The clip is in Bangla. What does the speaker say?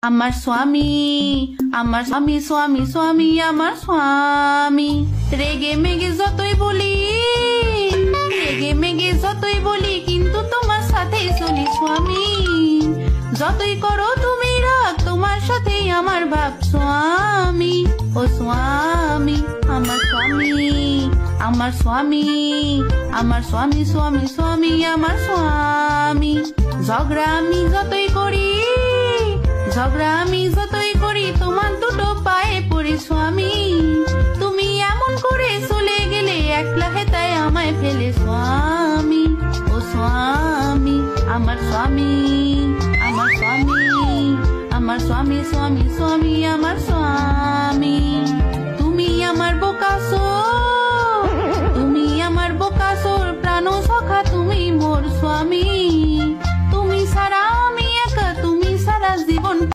আমার স্বামী, আমার স্বামী, স্বামী, স্বামী, আমার স্বামী। রেগে মেগে যতই বলি, রেগে মেগে যতই বলি, কিন্তু তোমার সাথে চলি স্বামী। যতই করো তুমি রাগ, তোমার সাথেই আমার ভাব স্বামী। ও স্বামী, আমার স্বামী, আমার স্বামী, আমার স্বামী, স্বামী, স্বামী, আমার স্বামী। ঝগড়া আমি যতই করি, ঝগড়া আমি যতই করি, তোমার দুটো পায়ে পড়ি স্বামী। তুমি এমন করে চলে গেলে, একলা হেতায় আমায় ফেলে স্বামী। ও স্বামী, আমার স্বামী, আমার স্বামী, আমার স্বামী, স্বামী, স্বামী, আমার স্বামী।